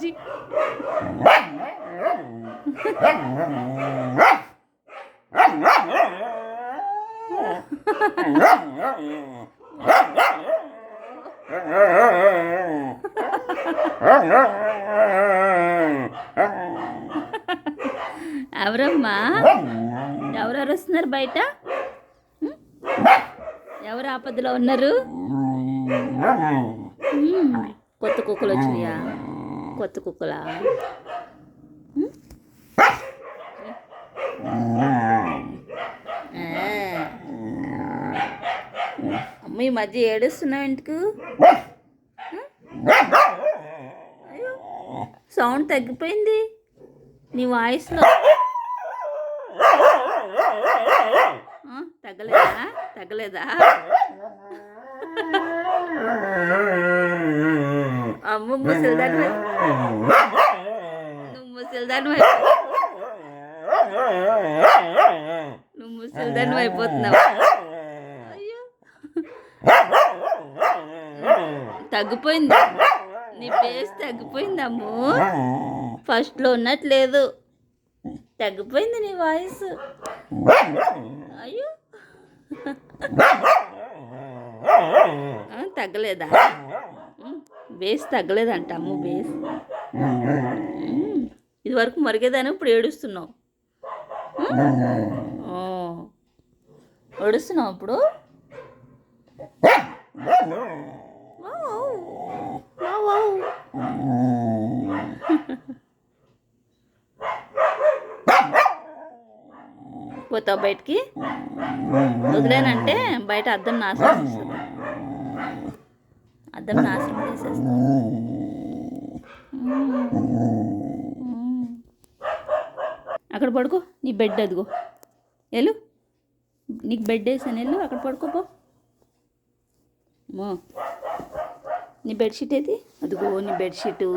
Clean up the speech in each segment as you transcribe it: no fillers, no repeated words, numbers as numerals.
जी ఎవరమ్మా ఎవరు అరుస్తున్నారు బయట? ఎవరు ఆపదలో ఉన్నారు? కొత్త కుక్కలు వచ్చినాయా? కొత్త కుక్కలా? అమ్మ ఈ మధ్య ఏడుస్తున్నావు ఎందుకు? అయ్యో సౌండ్ తగ్గిపోయింది నీ వాయిస్లో. తగ్గలేదా? తగ్గలేదా? అమ్మ ముసలిదాన్ని నువ్వు ముసలిదాన్ని నువ్వు ముసలిదాన్ని అయిపోతున్నావు. అయ్యో తగ్గిపోయింది నీ బేస్ తగ్గిపోయింది అమ్ము. ఫస్ట్లో ఉన్నట్లేదు, తగ్గిపోయింది నీ వాయిస్. అయ్యో తగ్గలేదా? బేస్ తగ్గలేదంట అమ్ము. బేస్ ఇది వరకు మరిగేదాన్ని, ఇప్పుడు ఏడుస్తున్నావు. ఏడుస్తున్నావు ఇప్పుడు? పోతావు బయటికి? వదిలేనంటే బయట అద్దం నాశనం చేస్తుంది. అద్దం నాశనం చేసేస్తా. అక్కడ పడుకో, నీ బెడ్ అదిగో. వెళ్ళు, నీకు బెడ్ వేసాను, వెళ్ళు అక్కడ పడుకోపో. నీ బెడ్షీట్ ఏది? అదిగో నీ బెడ్షీటు.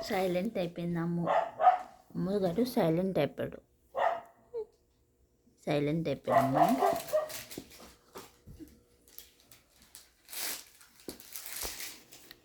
సైలెంట్ అయిపోయింది అమ్మ గారు. సైలెంట్ అయిపోయాడు. సైలెంట్ అయిపోయాడు అమ్మ.